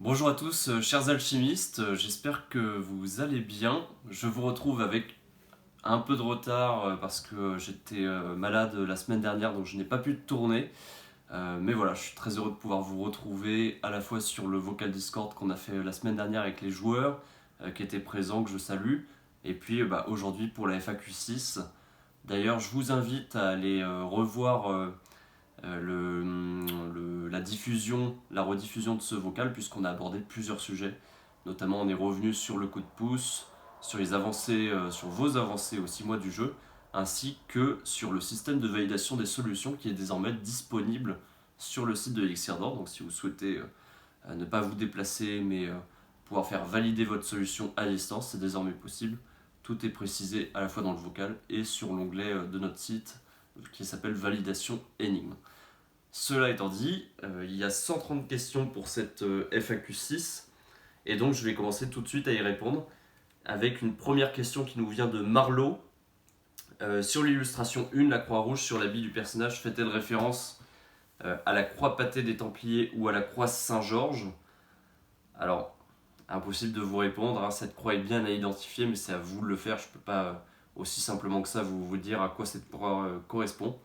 Bonjour à tous, chers alchimistes, j'espère que vous allez bien. Je vous retrouve avec un peu de retard parce que j'étais malade la semaine dernière donc je n'ai pas pu tourner. Mais voilà, je suis très heureux de pouvoir vous retrouver à la fois sur le vocal Discord qu'on a fait la semaine dernière avec les joueurs qui étaient présents, que je salue, et puis aujourd'hui pour la FAQ 6. D'ailleurs, je vous invite à aller revoir la diffusion, la rediffusion de ce vocal, puisqu'on a abordé plusieurs sujets. Notamment, on est revenu sur le coup de pouce, sur les avancées, sur vos avancées aux 6 mois du jeu, ainsi que sur le système de validation des solutions qui est désormais disponible sur le site de Elixir d'Or. Donc, si vous souhaitez ne pas vous déplacer, mais pouvoir faire valider votre solution à distance, c'est désormais possible. Tout est précisé à la fois dans le vocal et sur l'onglet de notre site qui s'appelle Validation Énigme. Cela étant dit, il y a 130 questions pour cette FAQ 6 et donc je vais commencer tout de suite à y répondre avec une première question qui nous vient de Marlowe. Sur l'illustration 1, la croix rouge sur l'habit du personnage fait-elle référence à la croix pâtée des Templiers ou à la croix Saint-Georges? Alors, impossible de vous répondre, hein, cette croix est bien à identifier, mais c'est à vous de le faire. Je ne peux pas aussi simplement que ça vous dire à quoi cette croix correspond.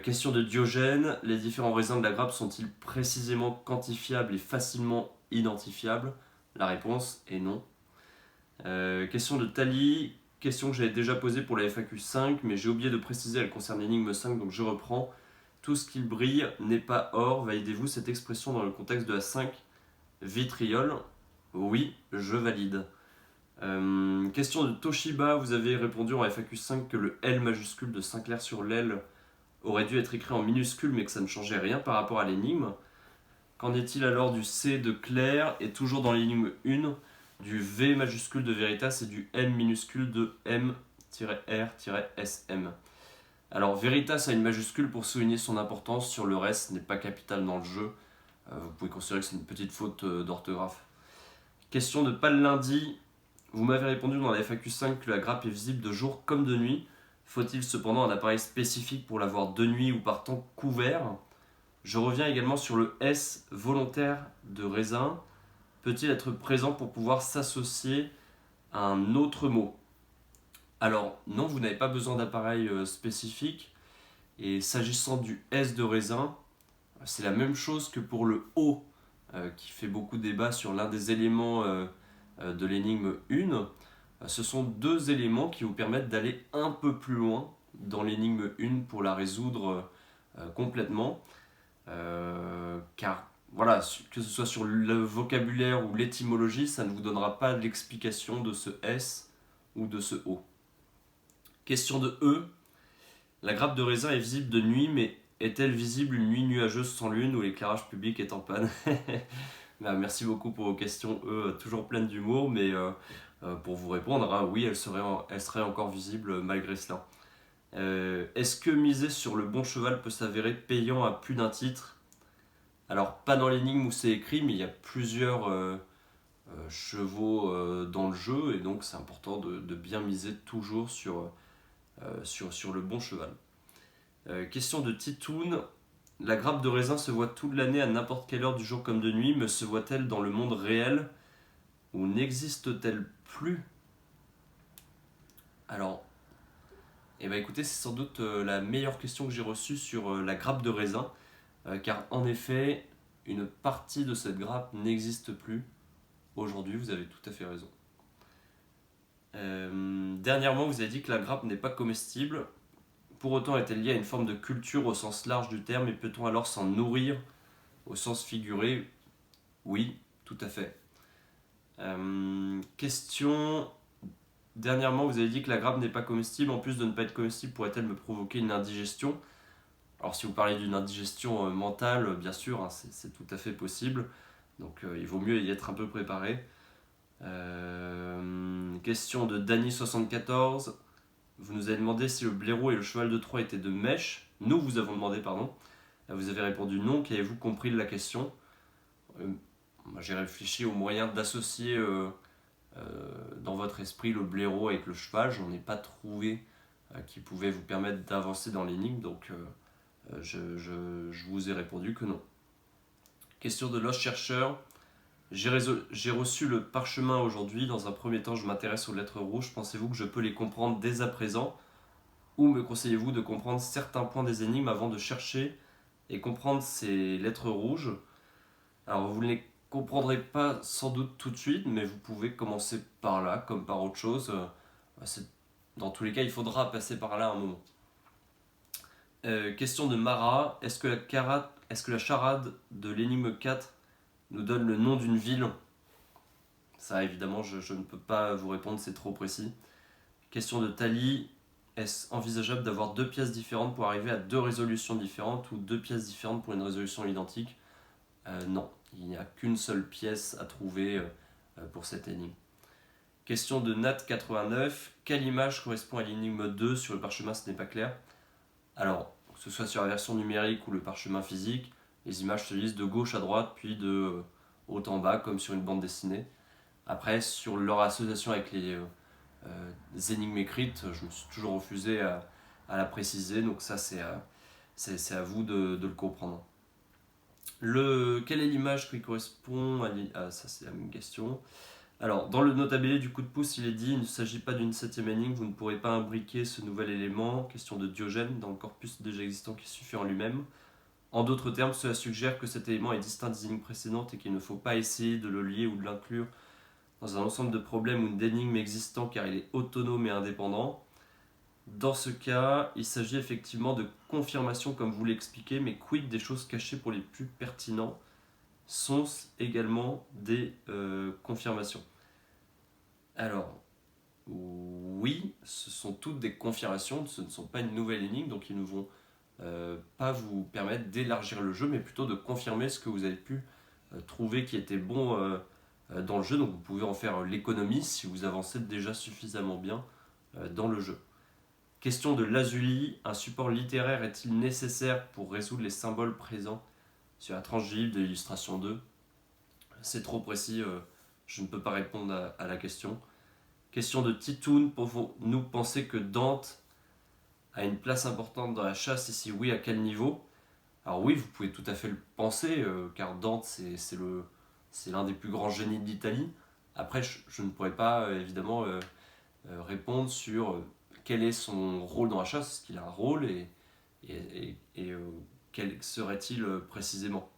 Question de Diogène, les différents raisins de la grappe sont-ils précisément quantifiables et facilement identifiables? La réponse est non. Question de Tali, question que j'avais déjà posée pour la FAQ 5, mais j'ai oublié de préciser, elle concerne l'énigme 5, donc je reprends. Tout ce qui brille n'est pas or, validez-vous cette expression dans le contexte de la 5 vitriol? Oui, je valide. Question de Toshiba, vous avez répondu en FAQ 5 que le L majuscule de Sinclair sur l'aile aurait dû être écrit en minuscule mais que ça ne changeait rien par rapport à l'énigme. Qu'en est-il alors du C de Claire et toujours dans l'énigme 1 du V majuscule de Veritas et du M minuscule de M-R-SM? Alors Veritas a une majuscule pour souligner son importance, sur le reste ce n'est pas capital dans le jeu. Vous pouvez considérer que c'est une petite faute d'orthographe. Question de pas le lundi, vous m'avez répondu dans la FAQ 5 que la grappe est visible de jour comme de nuit. Faut-il cependant un appareil spécifique pour la voir de nuit ou par temps couvert? Je reviens également sur le S volontaire de raisin. Peut-il être présent pour pouvoir s'associer à un autre mot? Alors non, vous n'avez pas besoin d'appareil spécifique. Et s'agissant du S de raisin, c'est la même chose que pour le O, qui fait beaucoup de débat sur l'un des éléments de l'énigme 1. Ce sont deux éléments qui vous permettent d'aller un peu plus loin dans l'énigme 1 pour la résoudre complètement. Car voilà, que ce soit sur le vocabulaire ou l'étymologie, ça ne vous donnera pas l'explication de ce S ou de ce O. Question de E. La grappe de raisin est visible de nuit, mais est-elle visible une nuit nuageuse sans lune où l'éclairage public est en panne? Merci beaucoup pour vos questions, toujours pleines d'humour, mais pour vous répondre, hein, oui, elle serait encore visible malgré cela. Est-ce que miser sur le bon cheval peut s'avérer payant à plus d'un titre? Alors, pas dans l'énigme où c'est écrit, mais il y a plusieurs chevaux dans le jeu, et donc c'est important de bien miser toujours sur le bon cheval. Question de Titoun. La grappe de raisin se voit toute l'année à n'importe quelle heure du jour comme de nuit, mais se voit-elle dans le monde réel ou n'existe-t-elle plus? Alors, écoutez, c'est sans doute la meilleure question que j'ai reçue sur la grappe de raisin, car en effet, une partie de cette grappe n'existe plus aujourd'hui, vous avez tout à fait raison. Dernièrement, vous avez dit que la grappe n'est pas comestible. Pour autant, est-elle liée à une forme de culture au sens large du terme et peut-on alors s'en nourrir au sens figuré? Oui, tout à fait. Question. Dernièrement, vous avez dit que la grappe n'est pas comestible. En plus de ne pas être comestible, pourrait-elle me provoquer une indigestion? Alors, si vous parlez d'une indigestion mentale, bien sûr, hein, c'est tout à fait possible. Donc, il vaut mieux y être un peu préparé. Question de Dany74. Vous nous avez demandé si le blaireau et le cheval de Troie étaient de mèche. Nous vous avons demandé, pardon. Vous avez répondu non. Qu'avez-vous compris de la question? J'ai réfléchi aux moyens d'associer dans votre esprit le blaireau avec le cheval. J'en ai pas trouvé qui pouvait vous permettre d'avancer dans l'énigme, donc je vous ai répondu que non. Question de Lost Chercheur. J'ai reçu le parchemin aujourd'hui. Dans un premier temps, je m'intéresse aux lettres rouges. Pensez-vous que je peux les comprendre dès à présent? Ou me conseillez-vous de comprendre certains points des énigmes avant de chercher et comprendre ces lettres rouges? Alors, vous ne les comprendrez pas sans doute tout de suite, mais vous pouvez commencer par là, comme par autre chose. Dans tous les cas, il faudra passer par là un moment. Question de Mara. Est-ce que la charade de l'énigme 4 nous donne le nom d'une ville? Ça, évidemment, je ne peux pas vous répondre, c'est trop précis. Question de Tali. Est-ce envisageable d'avoir deux pièces différentes pour arriver à deux résolutions différentes ou deux pièces différentes pour une résolution identique? Non, il n'y a qu'une seule pièce à trouver pour cette énigme. Question de Nat89. Quelle image correspond à l'énigme 2 sur le parchemin? Ce n'est pas clair. Alors, que ce soit sur la version numérique ou le parchemin physique, les images se lisent de gauche à droite, puis de haut en bas, comme sur une bande dessinée. Après, sur leur association avec les énigmes écrites, je me suis toujours refusé à la préciser, donc ça c'est à vous de le comprendre. Quelle est l'image qui correspond à ça, c'est la même question. Alors, dans le notabile du coup de pouce, il est dit: il ne s'agit pas d'une septième énigme, vous ne pourrez pas imbriquer ce nouvel élément. Question de Diogène, dans le corpus déjà existant qui suffit en lui-même. En d'autres termes, cela suggère que cet élément est distinct des énigmes précédentes et qu'il ne faut pas essayer de le lier ou de l'inclure dans un ensemble de problèmes ou d'énigmes existants car il est autonome et indépendant. Dans ce cas, il s'agit effectivement de confirmation comme vous l'expliquez, mais quid des choses cachées pour les plus pertinents? Sont également des confirmations? Alors, oui, ce sont toutes des confirmations, ce ne sont pas une nouvelle énigme, donc ils ne vont pas vous permettre d'élargir le jeu, mais plutôt de confirmer ce que vous avez pu trouver qui était bon dans le jeu, donc vous pouvez en faire l'économie si vous avancez déjà suffisamment bien dans le jeu. Question de Lazuli, un support littéraire est-il nécessaire pour résoudre les symboles présents sur la tranche de l'illustration 2? C'est trop précis, je ne peux pas répondre à la question. Question de Titoun, pouvons-nous penser que Dante a une place importante dans la chasse et si oui, à quel niveau? Alors oui, vous pouvez tout à fait le penser, car Dante c'est l'un des plus grands génies d'Italie. Après, je ne pourrais pas évidemment répondre sur quel est son rôle dans la chasse, est-ce qu'il a un rôle et quel serait-il précisément.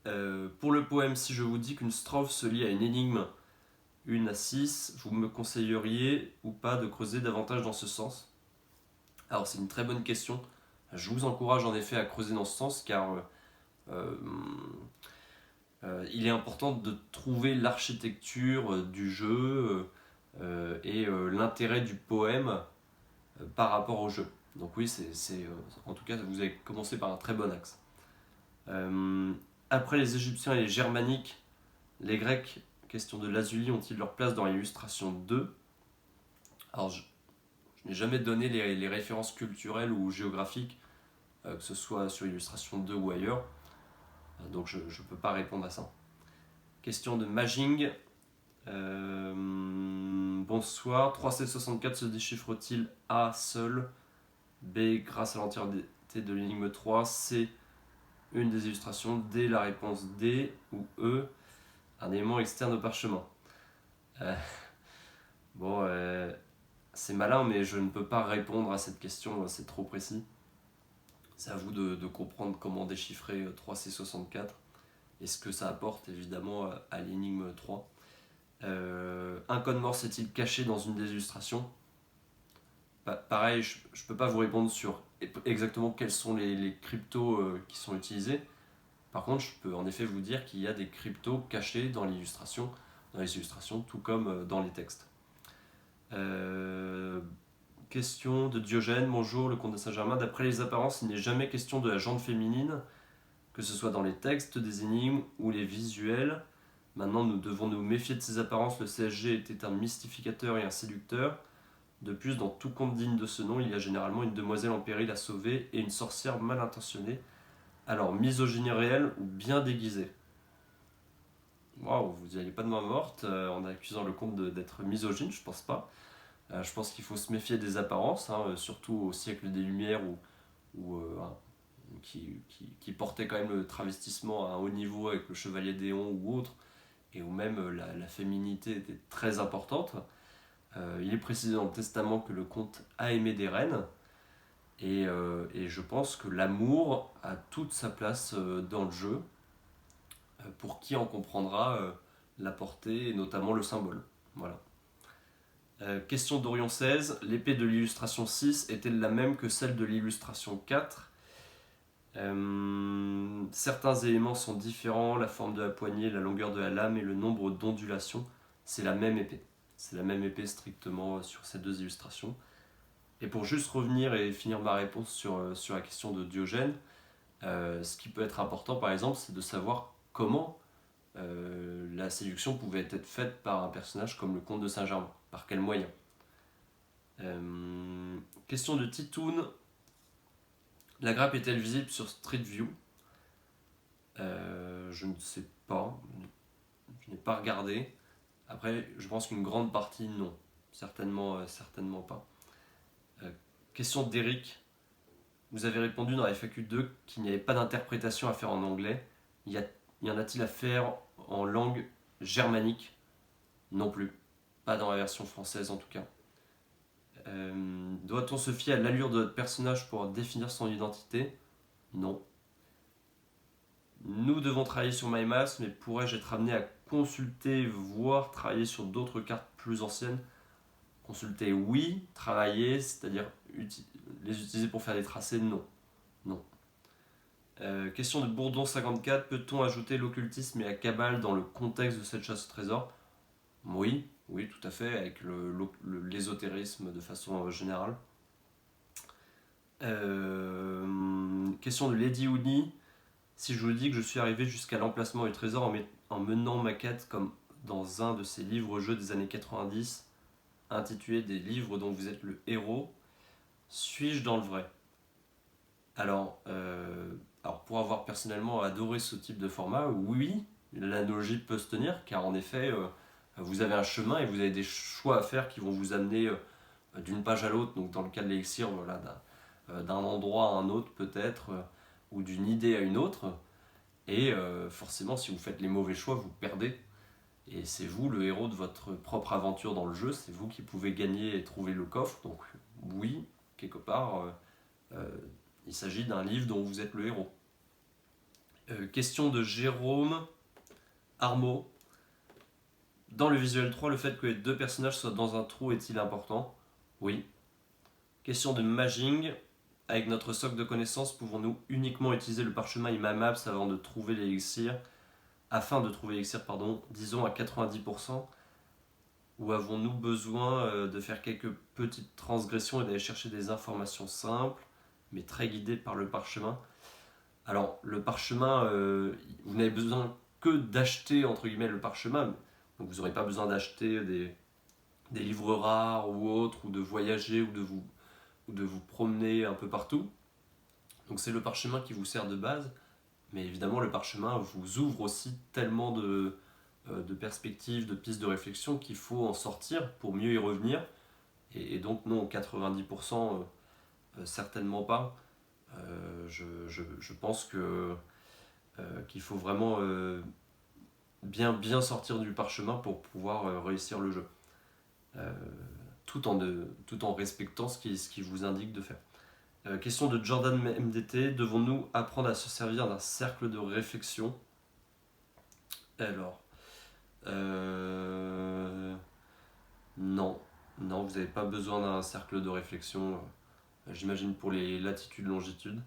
Pour le poème, si je vous dis qu'une strophe se lie à une énigme 1 à 6, vous me conseilleriez ou pas de creuser davantage dans ce sens? Alors c'est une très bonne question. Je vous encourage en effet à creuser dans ce sens car euh, il est important de trouver l'architecture du jeu et l'intérêt du poème par rapport au jeu. Donc oui, en tout cas, vous avez commencé par un très bon axe. Après les Égyptiens et les Germaniques, les Grecs, question de Lazuli, ont-ils leur place dans l'illustration 2? Alors je n'ai jamais donné les références culturelles ou géographiques, que ce soit sur illustration 2 ou ailleurs, donc je ne peux pas répondre à ça. Question de Majing. Bonsoir. 3C64 se déchiffre-t-il A seul, B grâce à l'entièreté de l'énigme 3, C une des illustrations, D la réponse D ou E un élément externe au parchemin? Bon, c'est malin, mais je ne peux pas répondre à cette question, c'est trop précis. C'est à vous de comprendre comment déchiffrer 3C64 et ce que ça apporte évidemment à l'énigme 3. Un code Morse est-il caché dans une des illustrations? Pareil, je ne peux pas vous répondre sur exactement quels sont les cryptos qui sont utilisés. Par contre, je peux en effet vous dire qu'il y a des cryptos cachés dans les illustrations, tout comme dans les textes. Question de Diogène. Bonjour, le comte de Saint-Germain. D'après les apparences, il n'est jamais question de la jante féminine, que ce soit dans les textes, des énigmes ou les visuels. Maintenant, nous devons nous méfier de ces apparences. Le CSG était un mystificateur et un séducteur. De plus, dans tout conte digne de ce nom, il y a généralement une demoiselle en péril à sauver et une sorcière mal intentionnée. Alors, misogynie réelle ou bien déguisée? Waouh, vous n'y allez pas de main morte en accusant le comte d'être misogyne, je pense pas. Je pense qu'il faut se méfier des apparences, surtout au siècle des Lumières qui portait quand même le travestissement à un haut niveau avec le Chevalier d'Éon ou autre. et où même la féminité était très importante. Il est précisé dans le testament que le comte a aimé des reines, et je pense que l'amour a toute sa place dans le jeu, pour qui en comprendra la portée et notamment le symbole. Voilà. Question d'Orion 16, l'épée de l'illustration 6 est-elle la même que celle de l'illustration 4 ? Certains éléments sont différents, la forme de la poignée, la longueur de la lame et le nombre d'ondulations. C'est la même épée. C'est la même épée strictement sur ces deux illustrations. Et pour juste revenir et finir ma réponse sur la question de Diogène, ce qui peut être important par exemple, c'est de savoir comment la séduction pouvait être faite par un personnage comme le comte de Saint-Germain. Par quels moyens ? Question de Titoun. La grappe est-elle visible sur Street View ? Je ne sais pas. Je n'ai pas regardé. Après, je pense qu'une grande partie, non. Certainement pas. Question d'Eric. Vous avez répondu dans la FAQ 2 qu'il n'y avait pas d'interprétation à faire en anglais. Y en a-t-il à faire en langue germanique ? Non plus. Pas dans la version française en tout cas. Doit-on se fier à l'allure de notre personnage pour définir son identité ? Non. Nous devons travailler sur MyMass, mais pourrais-je être amené à consulter, voire travailler sur d'autres cartes plus anciennes ? Consulter, oui. Travailler, c'est-à-dire les utiliser pour faire des tracés, non. Question de Bourdon 54, peut-on ajouter l'occultisme et la cabale dans le contexte de cette chasse au trésor ? Oui, tout à fait, avec l'ésotérisme de façon générale. Question de Lady Uni. Si je vous dis que je suis arrivé jusqu'à l'emplacement du trésor en menant ma quête comme dans un de ces livres-jeux des années 90, intitulé Des livres dont vous êtes le héros, suis-je dans le vrai ? Alors, pour avoir personnellement adoré ce type de format, oui, l'analogie peut se tenir, car en effet, vous avez un chemin et vous avez des choix à faire qui vont vous amener d'une page à l'autre, donc dans le cas de l'élixir, voilà, d'un endroit à un autre peut-être, ou d'une idée à une autre, et forcément si vous faites les mauvais choix, vous perdez, et c'est vous le héros de votre propre aventure dans le jeu, c'est vous qui pouvez gagner et trouver le coffre, donc oui, quelque part, il s'agit d'un livre dont vous êtes le héros. Question de Jérôme Armaud. Dans le visuel 3, le fait que les deux personnages soient dans un trou est-il important ? Oui. Question de Maging. Avec notre socle de connaissances, pouvons-nous uniquement utiliser le parchemin et MyMaps afin de trouver l'élixir, disons à 90%, ou avons-nous besoin de faire quelques petites transgressions et d'aller chercher des informations simples, mais très guidées par le parchemin ? Alors, le parchemin, vous n'avez besoin que d'acheter, entre guillemets, le parchemin, donc vous n'aurez pas besoin d'acheter des livres rares ou autres, ou de voyager, ou de vous promener un peu partout. Donc c'est le parchemin qui vous sert de base, mais évidemment le parchemin vous ouvre aussi tellement de perspectives, de pistes de réflexion qu'il faut en sortir pour mieux y revenir. Et donc non, 90%, certainement pas. Je pense qu'il faut vraiment bien sortir du parchemin pour pouvoir réussir le jeu. Tout en respectant ce qui vous indique de faire. Question de Jordan MDT, devons-nous apprendre à se servir d'un cercle de réflexion ? Alors, non, vous n'avez pas besoin d'un cercle de réflexion, j'imagine pour les latitudes, longitudes.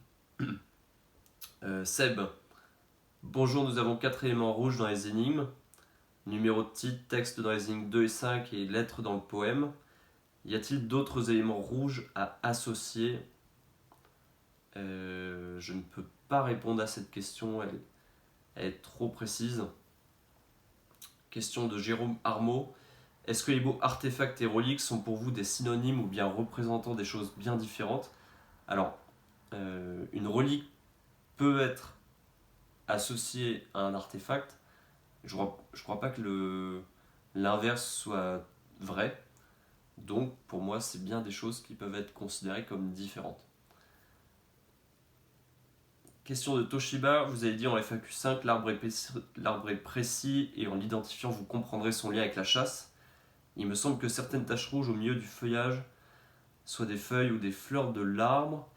Seb, bonjour, nous avons 4 éléments rouges dans les énigmes, numéro de titre, texte dans les énigmes 2 et 5 et lettres dans le poème. Y a-t-il d'autres éléments rouges à associer ? Je ne peux pas répondre à cette question, elle est trop précise. Question de Jérôme Armaud. Est-ce que les mots artefacts et reliques sont pour vous des synonymes ou bien représentant des choses bien différentes ? Alors, une relique peut être associée à un artefact. Je crois pas que l'inverse soit vrai. Donc, pour moi, c'est bien des choses qui peuvent être considérées comme différentes. Question de Toshiba, vous avez dit en FAQ 5, l'arbre est précis et en l'identifiant vous comprendrez son lien avec la chasse. Il me semble que certaines taches rouges au milieu du feuillage, soit des feuilles ou des fleurs de l'arbre.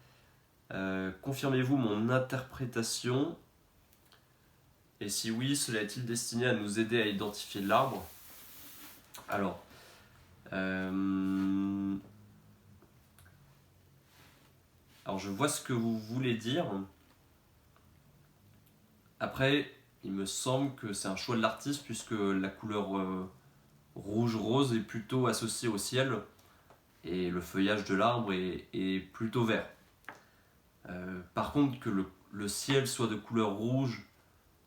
Confirmez-vous mon interprétation? Et si oui, cela est-il destiné à nous aider à identifier l'arbre? Alors, je vois ce que vous voulez dire. Après, il me semble que c'est un choix de l'artiste puisque la couleur rouge-rose est plutôt associée au ciel et le feuillage de l'arbre est plutôt vert. Par contre, que le ciel soit de couleur rouge,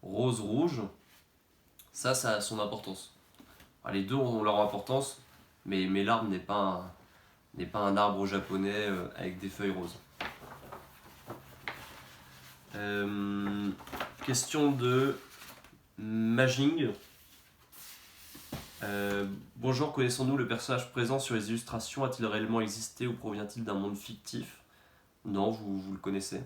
rose-rouge, ça a son importance. Alors, les deux ont leur importance, mais l'arbre n'est pas un arbre japonais avec des feuilles roses. Question de Majing. Bonjour, connaissons-nous le personnage présent sur les illustrations? A-t-il réellement existé ou provient-il d'un monde fictif? Non, vous le connaissez.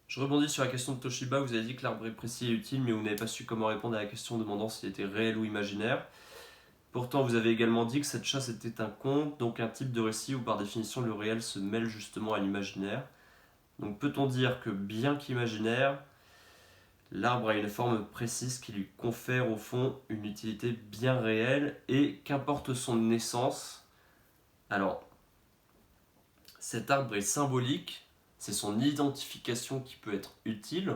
Je rebondis sur la question de Toshiba. Vous avez dit que l'arbre est précis et utile, mais vous n'avez pas su comment répondre à la question demandant s'il était réel ou imaginaire. Pourtant, vous avez également dit que cette chasse était un conte, donc un type de récit où par définition le réel se mêle justement à l'imaginaire. Donc peut-on dire que bien qu'imaginaire, l'arbre a une forme précise qui lui confère au fond une utilité bien réelle et qu'importe son naissance. Alors, cet arbre est symbolique, c'est son identification qui peut être utile.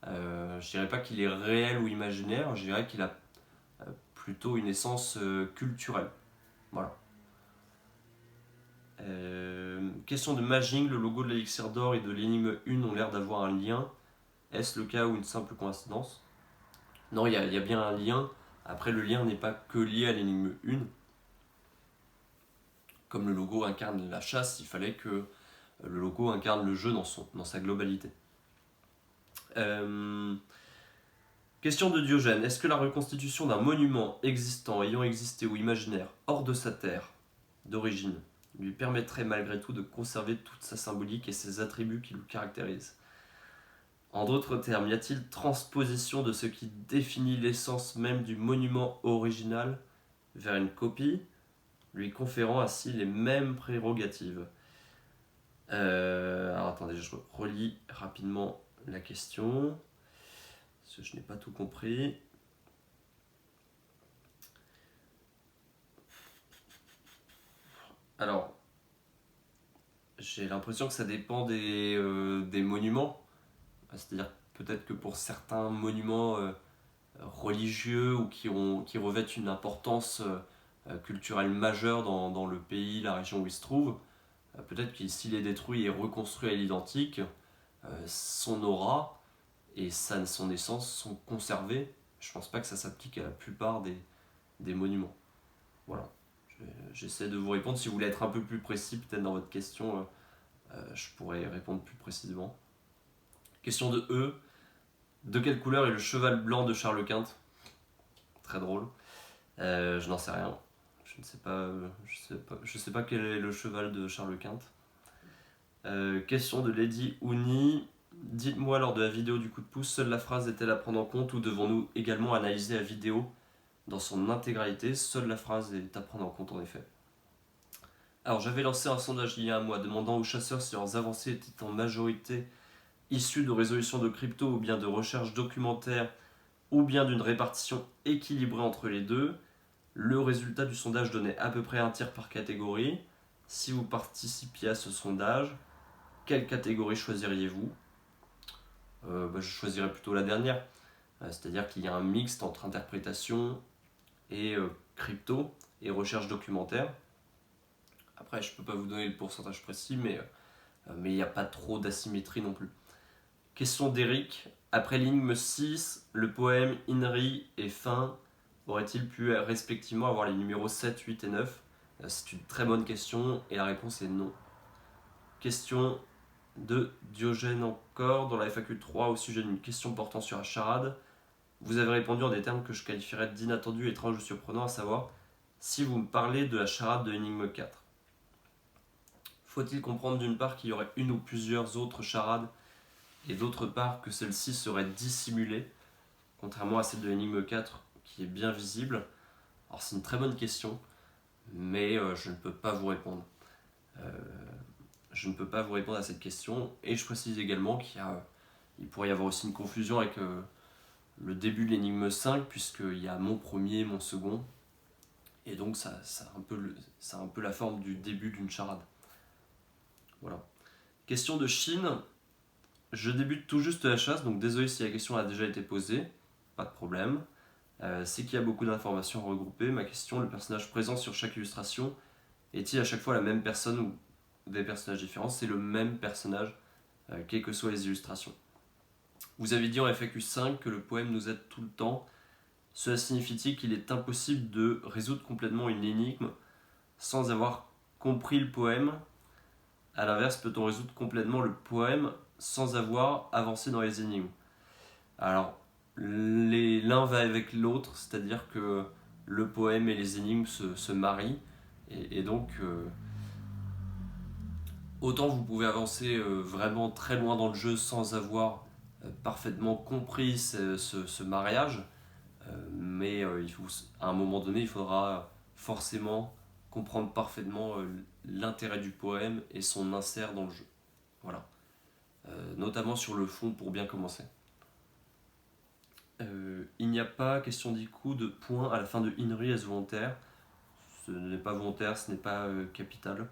Je dirais pas qu'il est réel ou imaginaire, je dirais qu'il a plutôt une essence culturelle. Voilà. Question de Majing, le logo de l'élixir d'or et de l'énigme 1 ont l'air d'avoir un lien. Est-ce le cas ou une simple coïncidence? Non, il y a bien un lien. Après, le lien n'est pas que lié à l'énigme 1. Comme le logo incarne la chasse, il fallait que le logo incarne le jeu dans sa globalité. Question de Diogène. Est-ce que la reconstitution d'un monument existant, ayant existé ou imaginaire, hors de sa terre d'origine, lui permettrait malgré tout de conserver toute sa symbolique et ses attributs qui le caractérisent? En d'autres termes, y a-t-il transposition de ce qui définit l'essence même du monument original vers une copie, lui conférant ainsi les mêmes prérogatives? Alors attendez, je relis rapidement la question, parce que je n'ai pas tout compris. Alors, j'ai l'impression que ça dépend des monuments. C'est-à-dire peut-être que pour certains monuments religieux ou qui revêtent une importance culturelle majeure dans le pays, la région où il se trouve, peut-être que s'il est détruit et reconstruit à l'identique, son aura et son essence sont conservées. Je pense pas que ça s'applique à la plupart des monuments. Voilà. J'essaie de vous répondre. Si vous voulez être un peu plus précis, peut-être dans votre question, je pourrais répondre plus précisément. Question de E. De quelle couleur est le cheval blanc de Charles Quint? Très drôle. Je n'en sais rien. Je sais pas quel est le cheval de Charles Quint. Question de Lady Ouni. Dites-moi, lors de la vidéo du coup de pouce, seule la phrase est-elle à prendre en compte ou devons-nous également analyser la vidéo dans son intégralité? Seule la phrase est à prendre en compte en effet. Alors j'avais lancé un sondage il y a un mois demandant aux chasseurs si leurs avancées étaient en majorité issues de résolution de crypto ou bien de recherche documentaire ou bien d'une répartition équilibrée entre les deux. Le résultat du sondage donnait à peu près un tiers par catégorie. Si vous participiez à ce sondage, quelle catégorie choisiriez-vous? Je choisirais plutôt la dernière. C'est-à-dire qu'il y a un mixte entre interprétation et crypto et recherche documentaire. Après, je ne peux pas vous donner le pourcentage précis, mais il n'y a pas trop d'asymétrie non plus. Question d'Eric. Après l'énigme 6, le poème Inri et Fin aurait-il pu respectivement avoir les numéros 7, 8 et 9? C'est une très bonne question et la réponse est non. Question de Diogène encore dans la FAQ 3 au sujet d'une question portant sur la charade. Vous avez répondu en des termes que je qualifierais d'inattendus, étranges ou surprenants, à savoir si vous me parlez de la charade de l'énigme 4. Faut-il comprendre d'une part qu'il y aurait une ou plusieurs autres charades et d'autre part que celle-ci serait dissimulée, contrairement à celle de l'énigme 4 qui est bien visible? Alors c'est une très bonne question, mais je ne peux pas vous répondre. Je ne peux pas vous répondre à cette question, et je précise également qu'il pourrait y avoir aussi une confusion avec le début de l'énigme 5, puisqu'il y a mon premier, mon second, et donc ça a un peu la forme du début d'une charade. Voilà. Question de Chine. Je débute tout juste la chasse, donc désolé si la question a déjà été posée, pas de problème. C'est qu'il y a beaucoup d'informations regroupées. Ma question, le personnage présent sur chaque illustration, est-il à chaque fois la même personne ou des personnages différents? C'est le même personnage, quelles que soient les illustrations. Vous avez dit en FAQ 5 que le poème nous aide tout le temps. Cela signifie-t-il qu'il est impossible de résoudre complètement une énigme sans avoir compris le poème? A l'inverse, peut-on résoudre complètement le poème sans avoir avancé dans les énigmes? Alors, l'un va avec l'autre, c'est-à-dire que le poème et les énigmes se marient, et donc autant vous pouvez avancer vraiment très loin dans le jeu sans avoir parfaitement compris ce mariage, mais à un moment donné, il faudra forcément comprendre parfaitement l'intérêt du poème et son insert dans le jeu. Voilà. Notamment sur le fond pour bien commencer. Il n'y a pas, question d'Iku, de point à la fin de Inri, est-ce volontaire? Ce n'est pas volontaire, ce n'est pas capital.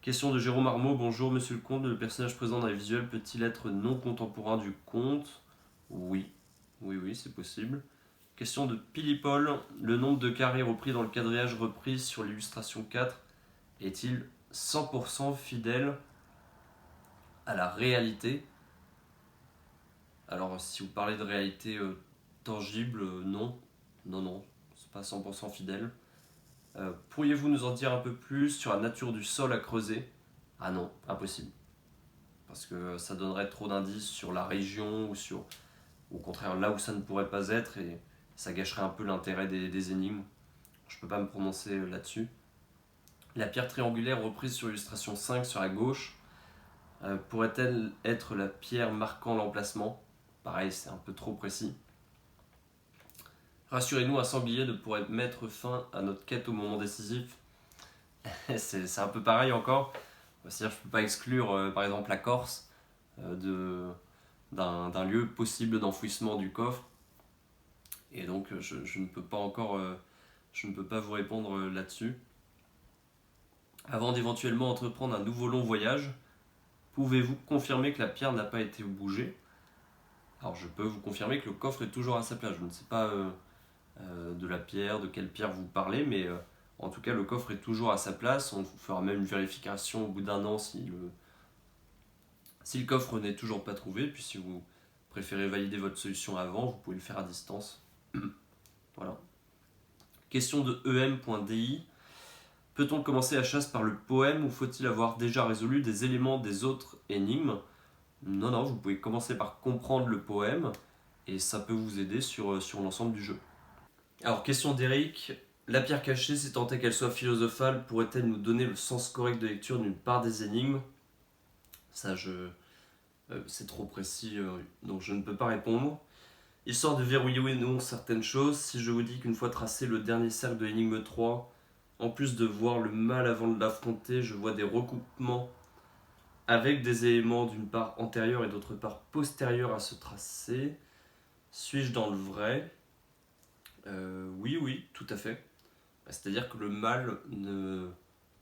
Question de Jérôme Armaud, bonjour monsieur le comte, le personnage présent dans les visuels peut-il être non contemporain du conte? Oui, oui, c'est possible. Question de Pilipol, le nombre de carrés repris dans le quadrillage repris sur l'illustration 4 est-il 100% fidèle à la réalité? Alors si vous parlez de réalité tangible, non, c'est pas 100% fidèle. Pourriez-vous nous en dire un peu plus sur la nature du sol à creuser? Ah non, impossible. Parce que ça donnerait trop d'indices sur la région ou au contraire là où ça ne pourrait pas être, et ça gâcherait un peu l'intérêt des énigmes. Je peux pas me prononcer là-dessus. La pierre triangulaire reprise sur l'illustration 5 sur la gauche, pourrait-elle être la pierre marquant l'emplacement? Pareil, c'est un peu trop précis. Rassurez-nous, un sanglier ne pourrait mettre fin à notre quête au moment décisif. C'est un peu pareil encore. C'est-à-dire que je ne peux pas exclure par exemple la Corse d'un lieu possible d'enfouissement du coffre. Et donc je ne peux pas encore je ne peux pas vous répondre là-dessus. Avant d'éventuellement entreprendre un nouveau long voyage, pouvez-vous confirmer que la pierre n'a pas été bougée? Alors je peux vous confirmer que le coffre est toujours à sa place. Je ne sais pas de la pierre, de quelle pierre vous parlez, mais en tout cas le coffre est toujours à sa place. On fera même une vérification au bout d'un an si le coffre n'est toujours pas trouvé. Puis si vous préférez valider votre solution avant, vous pouvez le faire à distance. Voilà. Question de em.di. Peut-on commencer la chasse par le poème ou faut-il avoir déjà résolu des éléments des autres énigmes? Non, vous pouvez commencer par comprendre le poème et ça peut vous aider sur l'ensemble du jeu. Alors, question d'Eric. La pierre cachée, si tant est qu'elle soit philosophale, pourrait-elle nous donner le sens correct de lecture d'une part des énigmes? Ça, c'est trop précis, donc je ne peux pas répondre. Histoire de verrouiller ou non certaines choses, si je vous dis qu'une fois tracé le dernier cercle de l'énigme 3, en plus de voir le mal avant de l'affronter, je vois des recoupements avec des éléments d'une part antérieure et d'autre part postérieure à ce tracé. Suis-je dans le vrai? Oui, tout à fait. C'est-à-dire que le mal ne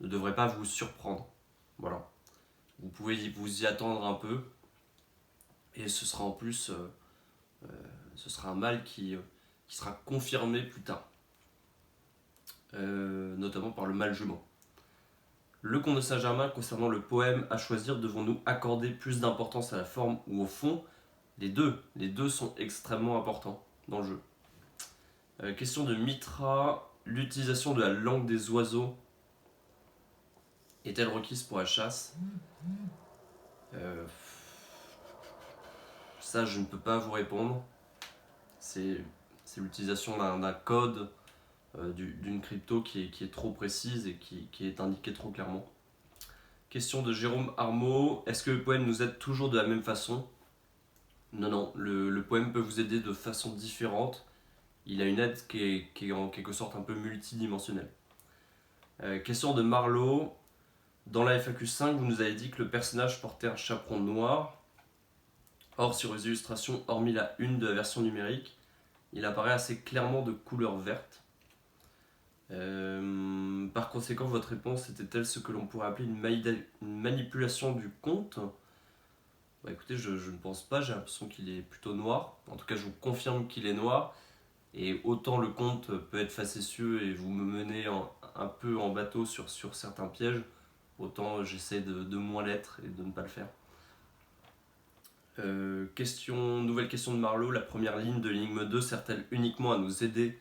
devrait pas vous surprendre. Voilà. Vous pouvez vous y attendre un peu, et ce sera en plus ce sera un mal qui sera confirmé plus tard, notamment par le mal jumeau. Le comte de Saint-Germain, concernant le poème à choisir, devons-nous accorder plus d'importance à la forme ou au fond? Les deux sont extrêmement importants dans le jeu. Question de Mitra, l'utilisation de la langue des oiseaux est-elle requise pour la chasse? Ça, je ne peux pas vous répondre. C'est l'utilisation d'un code, d'une crypto qui est trop précise et qui est indiquée trop clairement. Question de Jérôme Armaud. Est-ce que le poème nous aide toujours de la même façon? Non, non, le poème peut vous aider de façon différente. Il a une aide qui est en quelque sorte un peu multidimensionnelle. Question de Marlowe. Dans la FAQ 5, vous nous avez dit que le personnage portait un chaperon noir. Or, sur les illustrations, hormis la une de la version numérique, il apparaît assez clairement de couleur verte. Par conséquent, votre réponse était-elle ce que l'on pourrait appeler une manipulation du conte? Bah écoutez, je ne pense pas, j'ai l'impression qu'il est plutôt noir. En tout cas, je vous confirme qu'il est noir. Et autant le conte peut être facétieux et vous me menez un peu en bateau sur certains pièges, autant j'essaie de moins l'être et de ne pas le faire. Nouvelle question de Marlowe. La première ligne de l'énigme 2 sert-elle uniquement à nous aider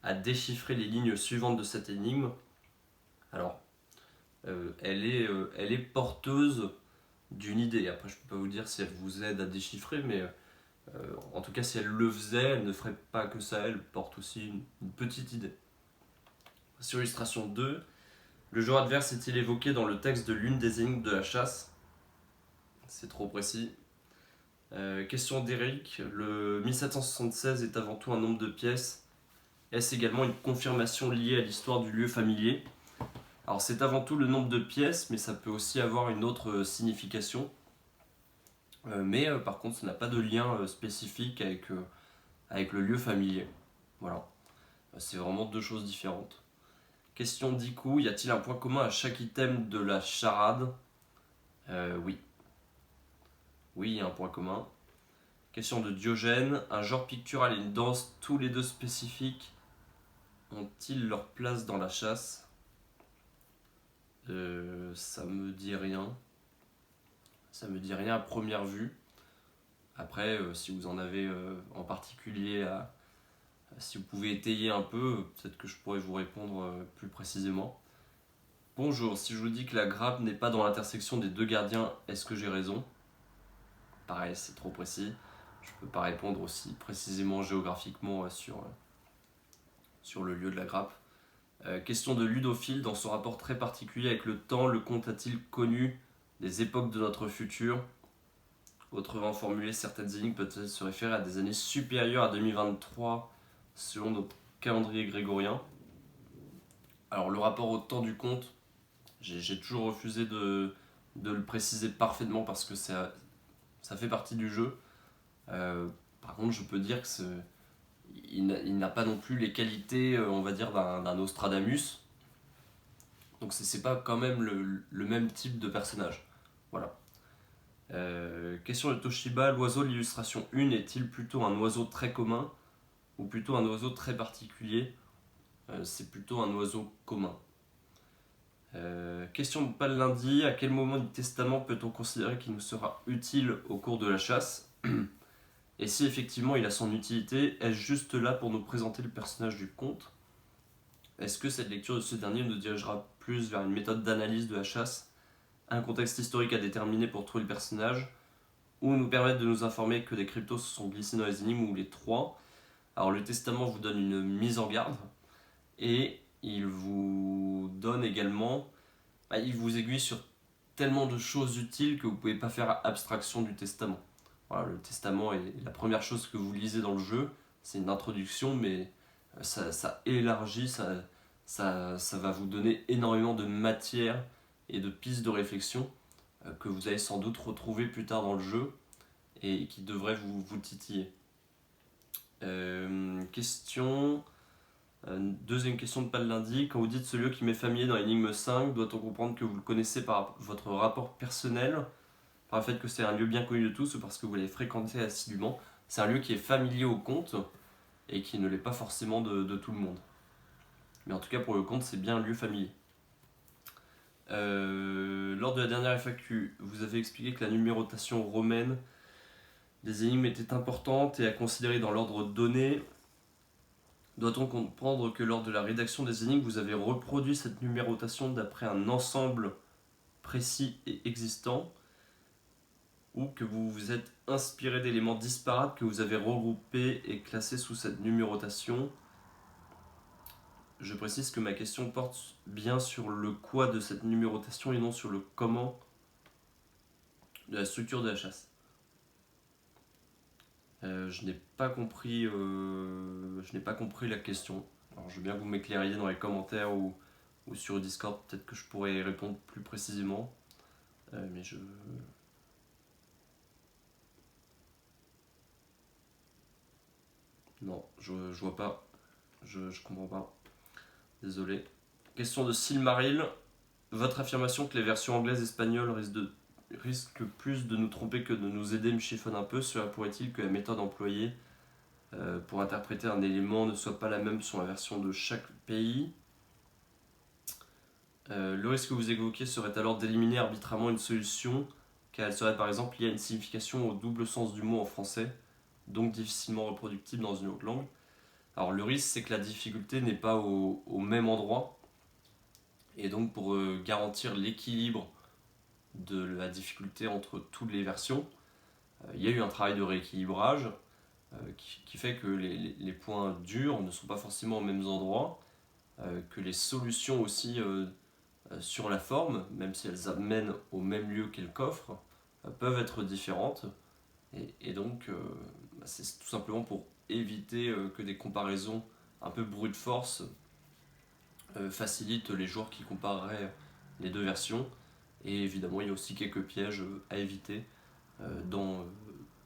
à déchiffrer les lignes suivantes de cette énigme? Alors, elle est porteuse d'une idée. Après, je ne peux pas vous dire si elle vous aide à déchiffrer, mais en tout cas, si elle le faisait, elle ne ferait pas que ça, elle porte aussi une petite idée. Sur illustration 2, le joueur adverse est-il évoqué dans le texte de l'une des énigmes de la chasse? C'est trop précis. Question d'Eric, le 1776 est avant tout un nombre de pièces. Est-ce également une confirmation liée à l'histoire du lieu familier? Alors c'est avant tout le nombre de pièces, mais ça peut aussi avoir une autre signification. Mais par contre, ça n'a pas de lien spécifique avec le lieu familier. Voilà, c'est vraiment deux choses différentes. Question d'Iku, y a-t-il un point commun à chaque item de la charade? Oui. Oui, il y a un point commun. Question de Diogène, un genre pictural et une danse, tous les deux spécifiques, ont-ils leur place dans la chasse? Ça me dit rien. Ça me dit rien à première vue. Après, si vous en avez en particulier, si vous pouvez étayer un peu, peut-être que je pourrais vous répondre plus précisément. Bonjour, si je vous dis que la grappe n'est pas dans l'intersection des deux gardiens, est-ce que j'ai raison? Pareil, c'est trop précis. Je ne peux pas répondre aussi précisément géographiquement sur le lieu de la grappe. Question de Ludophile, dans son rapport très particulier avec le temps, le comte a-t-il connu des époques de notre futur? Autrement formulé, certaines énigmes peuvent se référer à des années supérieures à 2023 selon notre calendrier grégorien. Alors le rapport au temps du conte, j'ai toujours refusé de le préciser parfaitement parce que ça fait partie du jeu. Par contre, je peux dire que il n'a pas non plus les qualités, on va dire, d'un Nostradamus. Donc c'est pas quand même le même type de personnage. Voilà. Question de Toshiba, l'oiseau de l'illustration 1 est-il plutôt un oiseau très commun ou plutôt un oiseau très particulier? C'est plutôt un oiseau commun. Question de Pal Lundi, à quel moment du testament peut-on considérer qu'il nous sera utile au cours de la chasse? Et si effectivement il a son utilité, est-ce juste là pour nous présenter le personnage du conte? Est-ce que cette lecture de ce dernier nous dirigera plus vers une méthode d'analyse de la chasse, un contexte historique à déterminer pour trouver le personnage, ou nous permettre de nous informer que des cryptos se sont glissés dans les énigmes, ou les trois? Alors le testament vous donne une mise en garde, et il vous donne également, il vous aiguille sur tellement de choses utiles que vous ne pouvez pas faire abstraction du testament. Voilà, le testament est la première chose que vous lisez dans le jeu, c'est une introduction, mais ça élargit, ça va vous donner énormément de matière et de pistes de réflexion que vous allez sans doute retrouver plus tard dans le jeu et qui devraient vous titiller. Deuxième question de Pal Lundi. Quand vous dites ce lieu qui m'est familier dans l'énigme 5, doit-on comprendre que vous le connaissez par votre rapport personnel, par le fait que c'est un lieu bien connu de tous ou parce que vous l'avez fréquenté assidûment? C'est un lieu qui est familier au conte et qui ne l'est pas forcément de tout le monde. Mais en tout cas pour le conte, c'est bien un lieu familier. Lors de la dernière FAQ, vous avez expliqué que la numérotation romaine des énigmes était importante et à considérer dans l'ordre donné. Doit-on comprendre que lors de la rédaction des énigmes, vous avez reproduit cette numérotation d'après un ensemble précis et existant, ou que vous vous êtes inspiré d'éléments disparates que vous avez regroupés et classés sous cette numérotation? je précise que ma question porte bien sur le quoi de cette numérotation et non sur le comment de la structure de la chasse. Je n'ai pas compris la question. Alors, je veux bien que vous m'éclairiez dans les commentaires ou sur Discord, peut-être que je pourrais y répondre plus précisément. Mais je... Non, je vois pas. Je comprends pas. Désolé. Question de Silmaril. Votre affirmation que les versions anglaises et espagnoles risquent plus de nous tromper que de nous aider me chiffonne un peu. Cela pourrait-il que la méthode employée pour interpréter un élément ne soit pas la même sur la version de chaque pays? Le risque que vous évoquez serait alors d'éliminer arbitrairement une solution, car elle serait par exemple liée à une signification au double sens du mot en français, donc difficilement reproductible dans une autre langue. Alors le risque, c'est que la difficulté n'est pas au même endroit, et donc pour garantir l'équilibre de la difficulté entre toutes les versions, il y a eu un travail de rééquilibrage qui fait que les points durs ne sont pas forcément aux mêmes endroits, que les solutions aussi sur la forme, même si elles amènent au même lieu qu'est le coffre, peuvent être différentes. Et donc, c'est tout simplement pour éviter que des comparaisons un peu brute force facilitent les joueurs qui compareraient les deux versions. Et évidemment, il y a aussi quelques pièges à éviter dans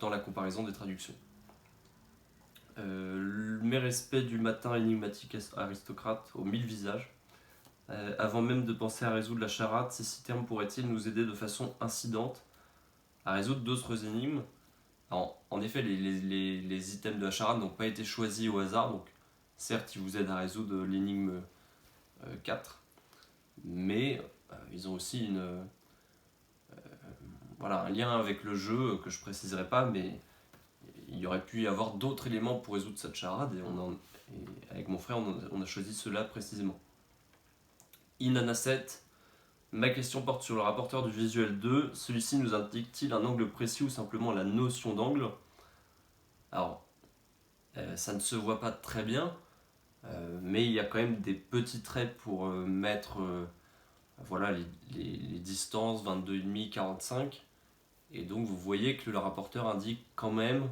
la comparaison des traductions. Mes respects du matin énigmatique aristocrate aux 1000 visages. Avant même de penser à résoudre la charade, ces 6 termes pourraient-ils nous aider de façon incidente à résoudre d'autres énigmes? Alors, en effet, les items de la charade n'ont pas été choisis au hasard, donc certes, ils vous aident à résoudre l'énigme 4, mais ils ont aussi un lien avec le jeu que je ne préciserai pas, mais il y aurait pu y avoir d'autres éléments pour résoudre cette charade, et avec mon frère, on a choisi cela précisément. Inana7, ma question porte sur le rapporteur du visuel 2. Celui-ci nous indique-t-il un angle précis ou simplement la notion d'angle? Alors, ça ne se voit pas très bien, mais il y a quand même des petits traits pour mettre les distances 22,5, 45. Et donc vous voyez que le rapporteur indique quand même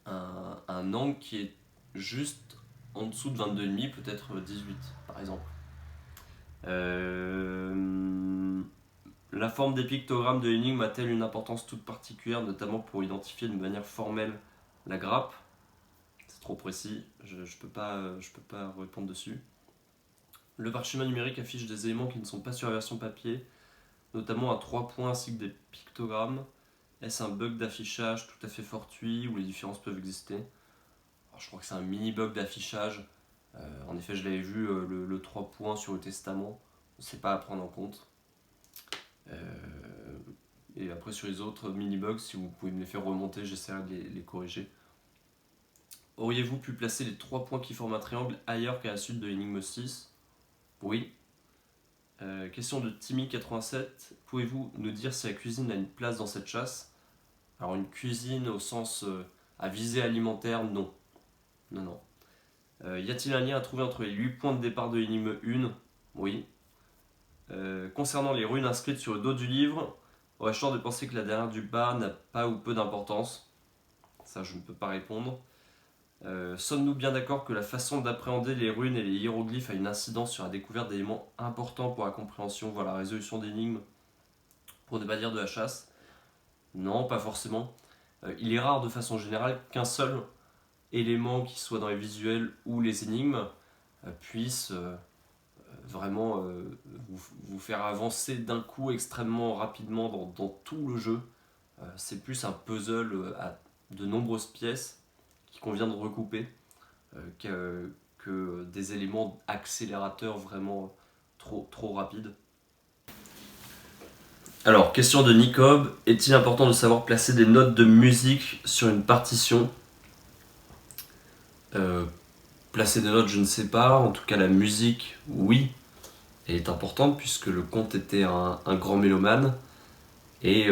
un angle qui est juste en dessous de 22,5, peut-être 18 par exemple. La forme des pictogrammes de l'énigme a-t-elle une importance toute particulière, notamment pour identifier de manière formelle la grappe? C'est trop précis, je peux pas répondre dessus. Le parchemin numérique affiche des éléments qui ne sont pas sur la version papier, notamment à 3 points ainsi que des pictogrammes. Est-ce un bug d'affichage tout à fait fortuit où les différences peuvent exister? Alors, je crois que c'est un mini bug d'affichage. En effet, je l'avais vu, le 3 points sur le testament. C'est pas à prendre en compte. Et après, sur les autres mini-bugs, si vous pouvez me les faire remonter, j'essaierai de les corriger. Auriez-vous pu placer les 3 points qui forment un triangle ailleurs qu'à la suite de l'énigme 6? Oui. Question de Timmy87. Pouvez-vous nous dire si la cuisine a une place dans cette chasse? Alors, une cuisine au sens à visée alimentaire, non. Non. Y a-t-il un lien à trouver entre les 8 points de départ de l'énigme 1? Oui. Concernant les runes inscrites sur le dos du livre, aurais-je tort de penser que la dernière du bas n'a pas ou peu d'importance? Ça, je ne peux pas répondre. Sommes-nous bien d'accord que la façon d'appréhender les runes et les hiéroglyphes a une incidence sur la découverte d'éléments importants pour la compréhension, voire la résolution d'énigmes, pour ne pas dire de la chasse? Non, pas forcément. Il est rare de façon générale qu'un seul élément, qui soit dans les visuels ou les énigmes, puisse vraiment vous faire avancer d'un coup extrêmement rapidement dans tout le jeu. C'est plus un puzzle à de nombreuses pièces qu'il convient de recouper que des éléments accélérateurs vraiment trop rapides. Alors, question de Nicob. Est-il important de savoir placer des notes de musique sur une partition? Placer des notes, je ne sais pas. En tout cas, la musique, oui, elle est importante puisque le comte était un grand mélomane. Et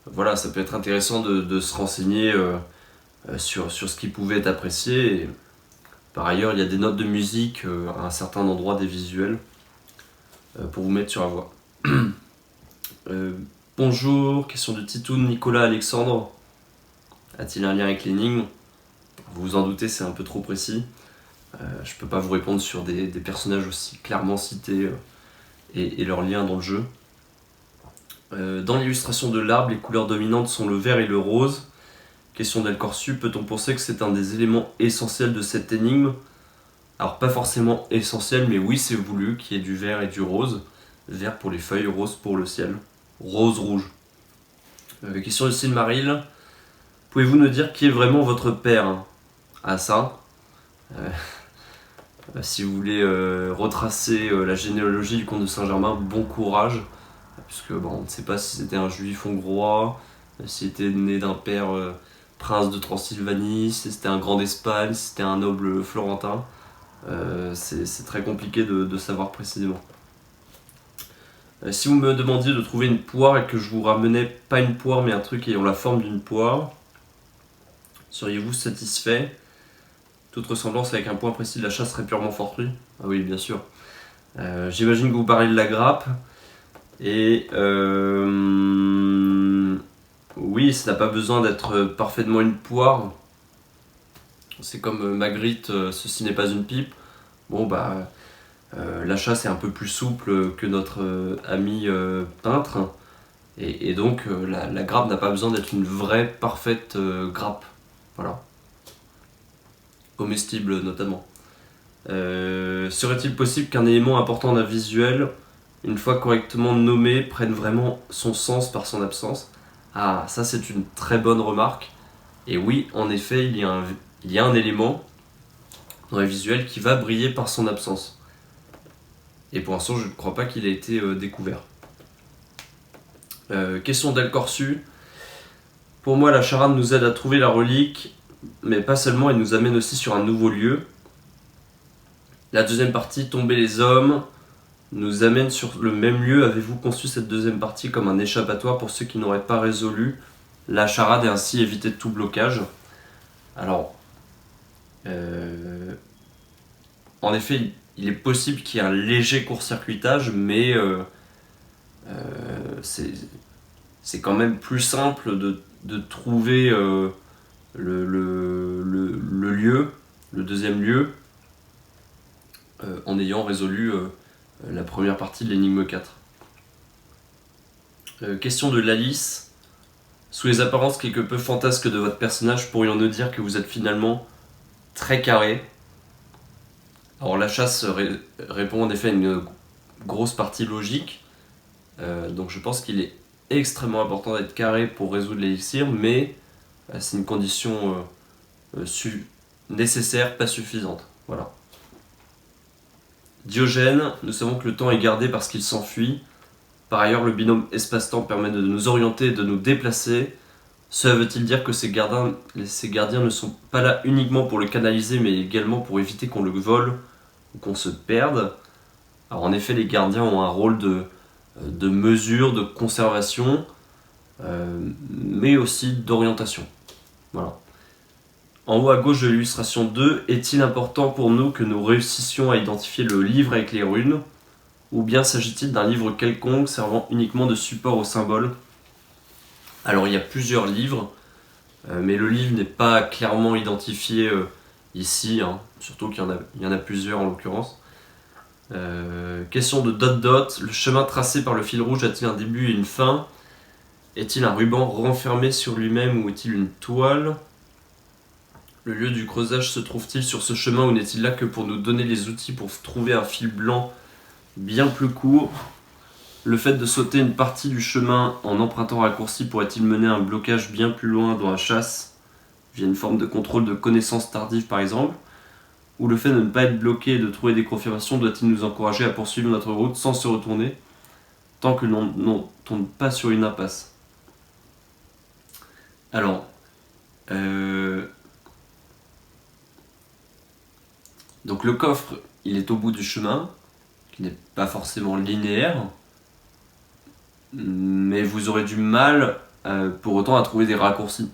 voilà, ça peut être intéressant de se renseigner sur ce qui pouvait être apprécié. Et Par ailleurs, il y a des notes de musique à un certain endroit des visuels pour vous mettre sur la voie. Bonjour, question de Titoun Nicolas Alexandre. A-t-il un lien avec l'énigme? Vous vous en doutez, c'est un peu trop précis. Je peux pas vous répondre sur des personnages aussi clairement cités et leurs liens dans le jeu. Dans l'illustration de l'arbre, les couleurs dominantes sont le vert et le rose. Question d'El Corsu, peut-on penser que c'est un des éléments essentiels de cette énigme? Alors pas forcément essentiel, mais oui c'est voulu qu'il y ait du vert et du rose. Vert pour les feuilles, rose pour le ciel. Rose-rouge. Question de Silmaril. Pouvez-vous nous dire qui est vraiment votre père? Ah ça, si vous voulez retracer la généalogie du comte de Saint-Germain, bon courage. Puisque on ne sait pas si c'était un juif hongrois, s'il était né d'un père prince de Transylvanie, si c'était un grand d'Espagne, si c'était un noble florentin. C'est très compliqué de savoir précisément. Si vous me demandiez de trouver une poire et que je vous ramenais pas une poire mais un truc ayant la forme d'une poire, seriez-vous satisfait? Toute ressemblance avec un point précis de la chasse serait purement fortuite. Ah oui, bien sûr. J'imagine que vous parlez de la grappe. Et oui, ça n'a pas besoin d'être parfaitement une poire. C'est comme Magritte, ceci n'est pas une pipe. Bon bah, la chasse est un peu plus souple que notre ami peintre. Et donc la grappe n'a pas besoin d'être une vraie parfaite grappe. Voilà. Comestible notamment. Serait-il possible qu'un élément important d'un visuel, une fois correctement nommé, prenne vraiment son sens par son absence? Ah, ça c'est une très bonne remarque. Et oui, en effet, il y a un élément dans les visuels qui va briller par son absence. Et pour l'instant, je ne crois pas qu'il ait été découvert. Question d'El Corsu. Pour moi, la charade nous aide à trouver la relique, mais pas seulement, elle nous amène aussi sur un nouveau lieu. La deuxième partie, Tomber les hommes, nous amène sur le même lieu. Avez-vous conçu cette deuxième partie comme un échappatoire pour ceux qui n'auraient pas résolu la charade et ainsi éviter tout blocage? Alors, en effet, il est possible qu'il y ait un léger court-circuitage, mais c'est quand même plus simple de trouver le lieu, le deuxième lieu, en ayant résolu la première partie de l'énigme 4. Question de Lalice. Sous les apparences quelque peu fantasques de votre personnage, pourrions-nous dire que vous êtes finalement très carré? Alors la chasse répond en effet à une grosse partie logique, donc je pense qu'il est extrêmement important d'être carré pour résoudre l'élixir, mais c'est une condition nécessaire, pas suffisante. Voilà. Diogène, nous savons que le temps est gardé parce qu'il s'enfuit. Par ailleurs, le binôme espace-temps permet de nous orienter et de nous déplacer. Cela veut-il dire que ces gardiens ne sont pas là uniquement pour le canaliser, mais également pour éviter qu'on le vole ou qu'on se perde? Alors en effet, les gardiens ont un rôle de mesure, de conservation, mais aussi d'orientation. Voilà. En haut à gauche de l'illustration 2, est-il important pour nous que nous réussissions à identifier le livre avec les runes? Ou bien s'agit-il d'un livre quelconque servant uniquement de support au symbole? Alors il y a plusieurs livres, mais le livre n'est pas clairement identifié ici, surtout qu'il y en a plusieurs en l'occurrence. Question de Dot Dot, le chemin tracé par le fil rouge a-t-il un début et une fin? Est-il un ruban renfermé sur lui-même ou est-il une toile? Le lieu du creusage se trouve-t-il sur ce chemin ou n'est-il là que pour nous donner les outils pour trouver un fil blanc bien plus court? Le fait de sauter une partie du chemin en empruntant un raccourci pourrait-il mener à un blocage bien plus loin dans la chasse via une forme de contrôle de connaissance tardive par exemple? Ou le fait de ne pas être bloqué et de trouver des confirmations doit-il nous encourager à poursuivre notre route sans se retourner tant que l'on ne tombe pas sur une impasse? Alors, donc le coffre, il est au bout du chemin, qui n'est pas forcément linéaire, mais vous aurez du mal pour autant à trouver des raccourcis.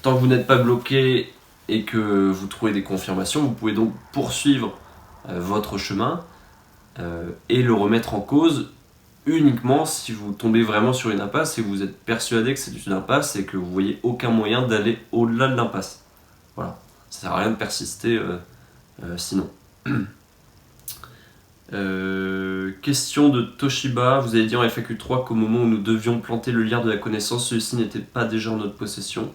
Tant que vous n'êtes pas bloqué et que vous trouvez des confirmations, vous pouvez donc poursuivre votre chemin et le remettre en cause uniquement si vous tombez vraiment sur une impasse et que vous êtes persuadé que c'est une impasse et que vous voyez aucun moyen d'aller au-delà de l'impasse. Voilà, ça sert à rien de persister sinon. Question de Toshiba, vous avez dit en FAQ3 qu'au moment où nous devions planter le lierre de la connaissance, celui-ci n'était pas déjà en notre possession.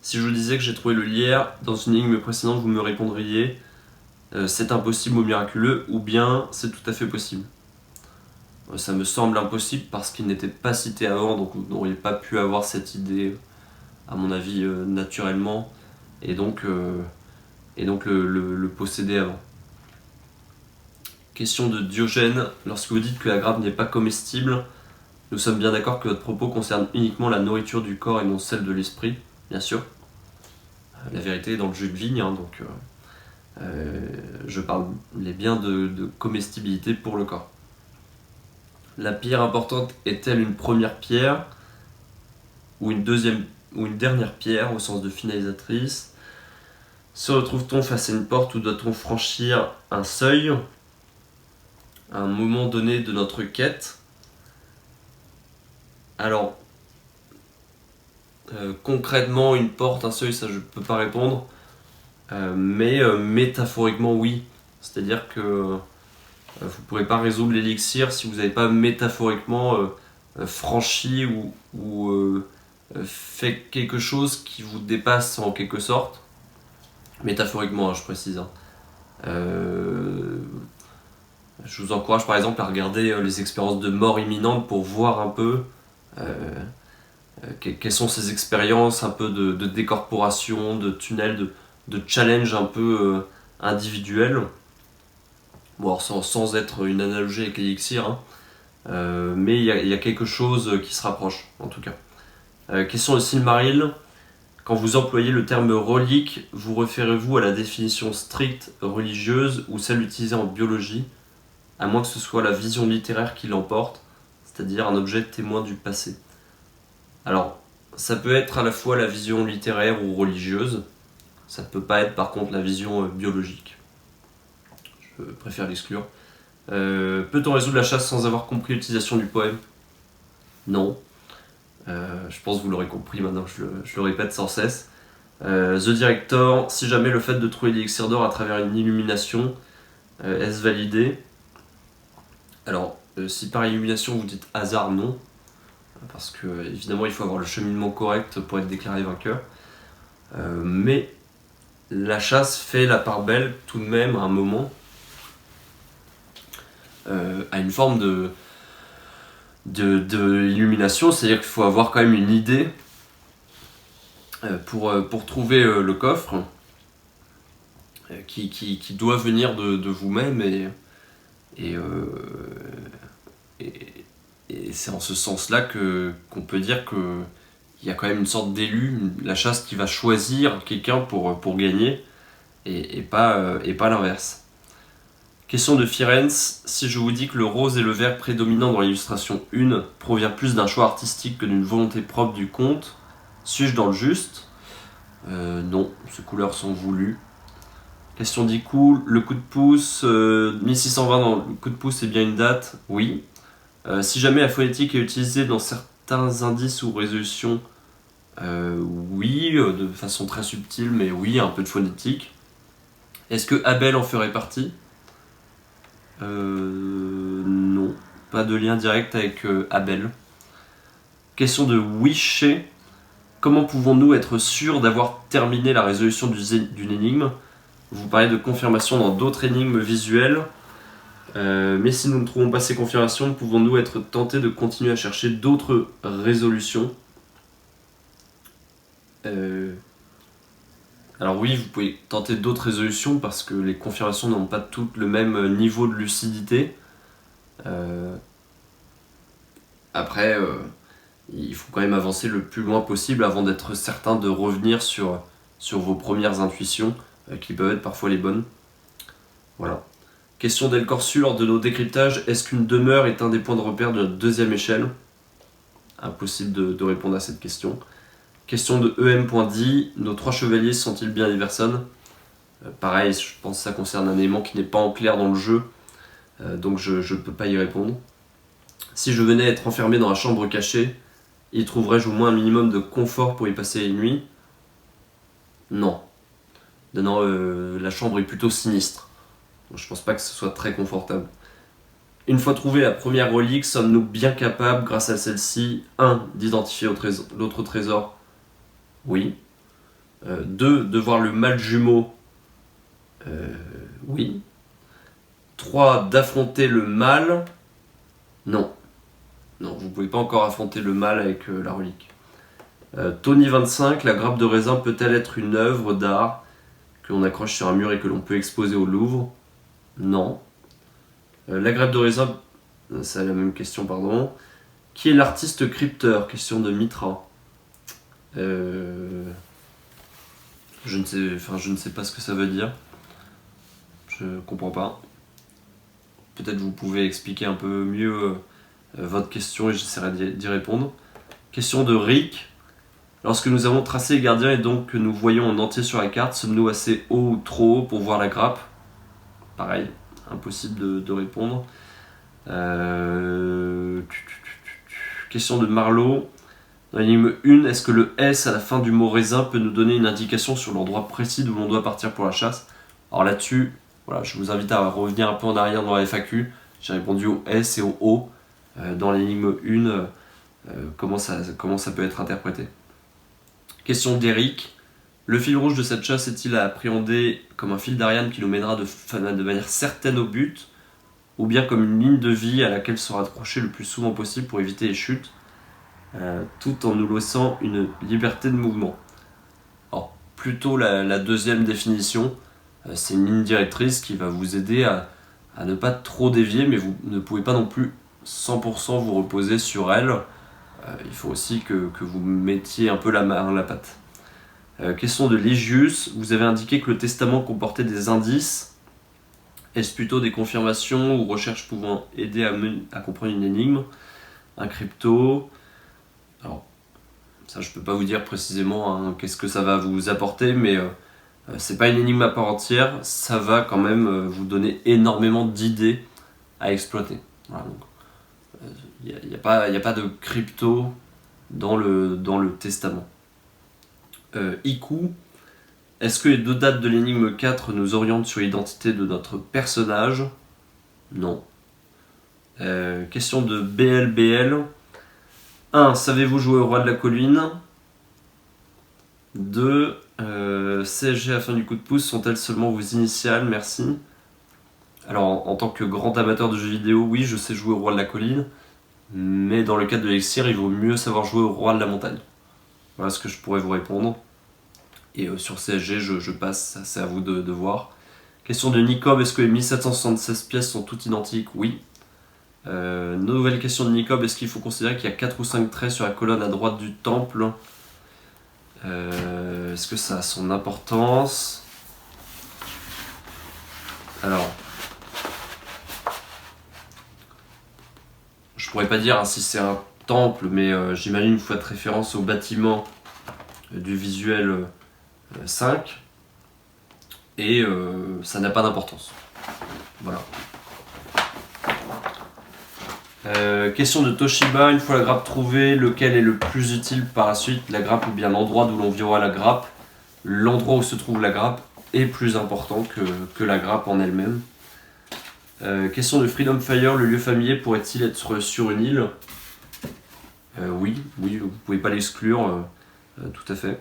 Si je vous disais que j'ai trouvé le lierre dans une énigme précédente, vous me répondriez c'est impossible ou miraculeux, ou bien c'est tout à fait possible. Ça me semble impossible parce qu'il n'était pas cité avant, donc vous n'auriez pas pu avoir cette idée, à mon avis, naturellement, et donc le posséder avant. Question de Diogène, lorsque vous dites que la grappe n'est pas comestible, nous sommes bien d'accord que votre propos concerne uniquement la nourriture du corps et non celle de l'esprit, bien sûr. La vérité est dans le jus de vigne, hein, donc je parlais bien de comestibilité pour le corps. La pierre importante est-elle une première pierre ou une deuxième ou une dernière pierre au sens de finalisatrice? Se retrouve-t-on face à une porte ou doit-on franchir un seuil à un moment donné de notre quête? Alors, concrètement, une porte, un seuil, ça je peux pas répondre, mais métaphoriquement oui. C'est-à-dire que vous ne pourrez pas résoudre l'élixir si vous n'avez pas métaphoriquement franchi ou fait quelque chose qui vous dépasse en quelque sorte. Métaphoriquement, hein, je précise. Hein. Je vous encourage par exemple à regarder les expériences de mort imminente pour voir un peu quelles sont ces expériences un peu de décorporation, de tunnel, de challenge un peu individuel. Bon, alors sans être une analogie avec l'élixir, hein, mais il y a quelque chose qui se rapproche en tout cas. Question de Silmaril. Quand vous employez le terme relique, vous référez-vous à la définition stricte religieuse ou celle utilisée en biologie, à moins que ce soit la vision littéraire qui l'emporte, c'est-à-dire un objet témoin du passé? Alors, ça peut être à la fois la vision littéraire ou religieuse, ça ne peut pas être par contre la vision biologique. Je préfère l'exclure. Peut-on résoudre la chasse sans avoir compris l'utilisation du poème? Non. Je pense que vous l'aurez compris maintenant, je le répète sans cesse. The Director, si jamais le fait de trouver l'élixir d'or à travers une illumination, est-ce validé? Alors, si par illumination vous dites hasard, non. Parce que évidemment il faut avoir le cheminement correct pour être déclaré vainqueur. Mais la chasse fait la part belle tout de même à un moment à une forme de illumination, c'est-à-dire qu'il faut avoir quand même une idée pour trouver le coffre qui doit venir de vous-même et c'est en ce sens-là qu'on peut dire qu'il y a quand même une sorte d'élu, la chasse qui va choisir quelqu'un pour gagner et pas l'inverse. Question de Firenze, si je vous dis que le rose et le vert prédominant dans l'illustration 1 provient plus d'un choix artistique que d'une volonté propre du conte, suis-je dans le juste? Non, ces couleurs sont voulues. Question d'Iku, le coup de pouce, 1620 dans le coup de pouce est bien une date? Oui. Si jamais la phonétique est utilisée dans certains indices ou résolutions, oui, de façon très subtile, mais oui, un peu de phonétique. Est-ce que Abel en ferait partie? Non, pas de lien direct avec Abel. Question de Wisher. Comment pouvons-nous être sûrs d'avoir terminé la résolution d'une énigme? Vous parlez de confirmation dans d'autres énigmes visuelles. Mais si nous ne trouvons pas ces confirmations, pouvons-nous être tentés de continuer à chercher d'autres résolutions? Alors oui, vous pouvez tenter d'autres résolutions parce que les confirmations n'ont pas toutes le même niveau de lucidité. Après, il faut quand même avancer le plus loin possible avant d'être certain de revenir sur vos premières intuitions, qui peuvent être parfois les bonnes. Voilà. Question d'Elcorsur, de nos décryptages, est-ce qu'une demeure est un des points de repère de notre deuxième échelle? Impossible de répondre à cette question. Question de em.dit, nos 3 chevaliers sont-ils bien Iverson? Pareil, je pense que ça concerne un élément qui n'est pas en clair dans le jeu, donc je ne peux pas y répondre. Si je venais à être enfermé dans la chambre cachée, y trouverais-je au moins un minimum de confort pour y passer les nuits? Non. Non, la chambre est plutôt sinistre. Donc, je pense pas que ce soit très confortable. Une fois trouvé la première relique, sommes-nous bien capables, grâce à celle-ci, 1. D'identifier l'autre trésor? Oui. 2. De voir le mâle jumeau? Oui. 3. D'affronter le mal? Non. Non, vous ne pouvez pas encore affronter le mal avec la relique. Tony25, la grappe de raisin peut-elle être une œuvre d'art que l'on accroche sur un mur et que l'on peut exposer au Louvre? Non. La grappe de raisin, c'est la même question, pardon. Qui est l'artiste crypteur? Question de Mitra. Je ne sais pas ce que ça veut dire. Je comprends pas. Peut-être vous pouvez expliquer un peu mieux votre question et j'essaierai d'y répondre. Question de Rick. Lorsque nous avons tracé les gardiens et donc que nous voyons en entier sur la carte, sommes-nous assez haut ou trop haut pour voir la grappe? Pareil, impossible de répondre. Question de Marlowe. Dans l'énigme 1, est-ce que le S à la fin du mot raisin peut nous donner une indication sur l'endroit précis d'où l'on doit partir pour la chasse? Alors là-dessus, voilà, je vous invite à revenir un peu en arrière dans la FAQ. J'ai répondu au S et au O. Dans l'énigme 1, comment ça peut être interprété. Question d'Eric. Le fil rouge de cette chasse est-il à appréhender comme un fil d'Ariane qui nous mènera de manière certaine au but, ou bien comme une ligne de vie à laquelle se raccrocher le plus souvent possible pour éviter les chutes, tout en nous laissant une liberté de mouvement? Alors, plutôt la deuxième définition, c'est une ligne directrice qui va vous aider à ne pas trop dévier, mais vous ne pouvez pas non plus 100% vous reposer sur elle. Il faut aussi que vous mettiez un peu la main à la pâte. Question de Ligius, vous avez indiqué que le testament comportait des indices. Est-ce plutôt des confirmations ou recherches pouvant aider à comprendre une énigme? Un crypto? Alors, ça je peux pas vous dire précisément qu'est-ce que ça va vous apporter, mais c'est pas une énigme à part entière, ça va quand même vous donner énormément d'idées à exploiter. Voilà, donc, il n'y a pas de crypto dans le testament. Iku, est-ce que les 2 dates de l'énigme 4 nous orientent sur l'identité de notre personnage? Non. Question de BLBL. 1. Savez-vous jouer au roi de la colline? 2. CSG à la fin du coup de pouce sont-elles seulement vos initiales? Merci. Alors, en tant que grand amateur de jeux vidéo, oui, je sais jouer au roi de la colline. Mais dans le cadre de l'Elixir, il vaut mieux savoir jouer au roi de la montagne. Voilà ce que je pourrais vous répondre. Et sur CSG, je passe, c'est à vous de voir. Question de Nicob, est-ce que les 1776 pièces sont toutes identiques? Oui. Nouvelle question de Nicob, est-ce qu'il faut considérer qu'il y a 4 ou 5 traits sur la colonne à droite du temple? Est-ce que ça a son importance? Alors, je pourrais pas dire si c'est un temple, mais j'imagine qu'il faut faire référence au bâtiment du visuel 5 et ça n'a pas d'importance. Voilà. Question de Toshiba, une fois la grappe trouvée, lequel est le plus utile par la suite, la grappe ou bien l'endroit d'où l'on verra la grappe? L'endroit où se trouve la grappe est plus important que la grappe en elle-même. Question de Freedom Fire, le lieu familier pourrait-il être sur une île? Oui, vous pouvez pas l'exclure, tout à fait.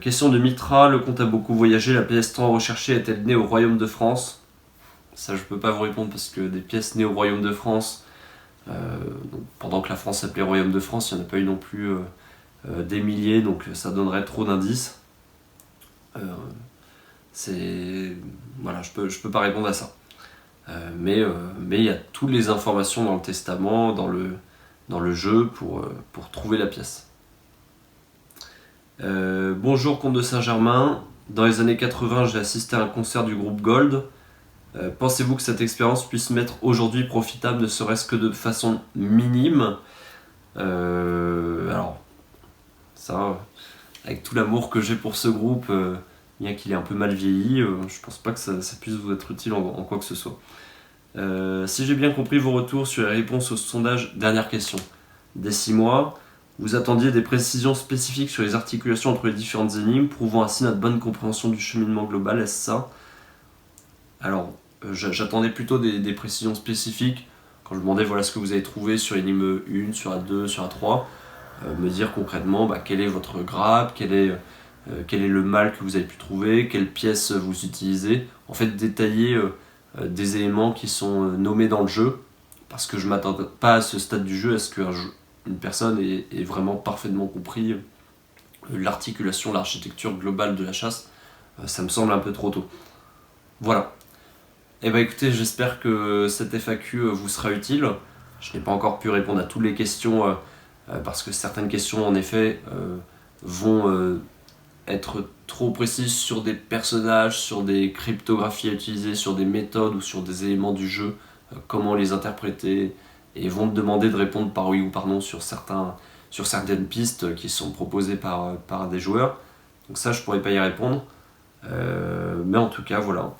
Question de Mitra, le comte a beaucoup voyagé, la pièce tant recherchée est-elle née au Royaume de France? Ça je peux pas vous répondre parce que des pièces nées au Royaume de France, pendant que la France s'appelait Royaume de France, il n'y en a pas eu non plus des milliers, donc ça donnerait trop d'indices. Voilà, je peux pas répondre à ça. Mais il y a toutes les informations dans le testament, dans le jeu pour trouver la pièce. Bonjour comte de Saint-Germain, dans les années 80 j'ai assisté à un concert du groupe Gold. Pensez-vous que cette expérience puisse m'être aujourd'hui profitable, ne serait-ce que de façon minime? Alors, Ça, avec tout l'amour que j'ai pour ce groupe, bien qu'il est un peu mal vieilli, je pense pas que ça puisse vous être utile en quoi que ce soit. Si j'ai bien compris vos retours sur les réponses au sondage, dernière question. Dès 6 mois, vous attendiez des précisions spécifiques sur les articulations entre les différentes énigmes, prouvant ainsi notre bonne compréhension du cheminement global, est-ce ça? Alors, j'attendais plutôt des précisions spécifiques, quand je demandais voilà ce que vous avez trouvé sur l'énigme 1, sur la 2, sur la 3, me dire concrètement quel est votre grappe, quel est le mal que vous avez pu trouver, quelles pièces vous utilisez, en fait détailler des éléments qui sont nommés dans le jeu, parce que je ne m'attends pas à ce stade du jeu à ce qu'une personne ait vraiment parfaitement compris l'articulation, l'architecture globale de la chasse. Ça me semble un peu trop tôt. Voilà. Et écoutez, j'espère que cette FAQ vous sera utile. Je n'ai pas encore pu répondre à toutes les questions parce que certaines questions en effet vont être trop précises sur des personnages, sur des cryptographies à utiliser, sur des méthodes ou sur des éléments du jeu, comment les interpréter, et vont me demander de répondre par oui ou par non sur certaines pistes qui sont proposées par des joueurs. Donc ça, je pourrais pas y répondre. Mais en tout cas, voilà.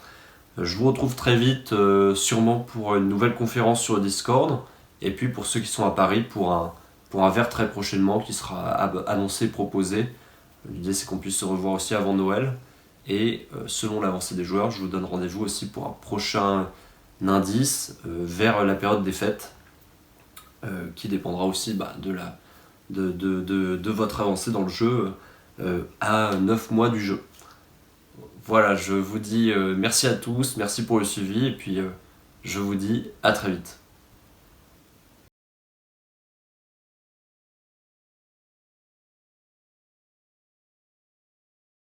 Je vous retrouve très vite, sûrement pour une nouvelle conférence sur le Discord. Et puis pour ceux qui sont à Paris, pour un verre très prochainement qui sera annoncé, proposé. L'idée c'est qu'on puisse se revoir aussi avant Noël. Et selon l'avancée des joueurs, je vous donne rendez-vous aussi pour un prochain indice vers la période des fêtes, qui dépendra aussi de votre avancée dans le jeu à 9 mois du jeu. Voilà, je vous dis merci à tous, merci pour le suivi, et puis je vous dis à très vite.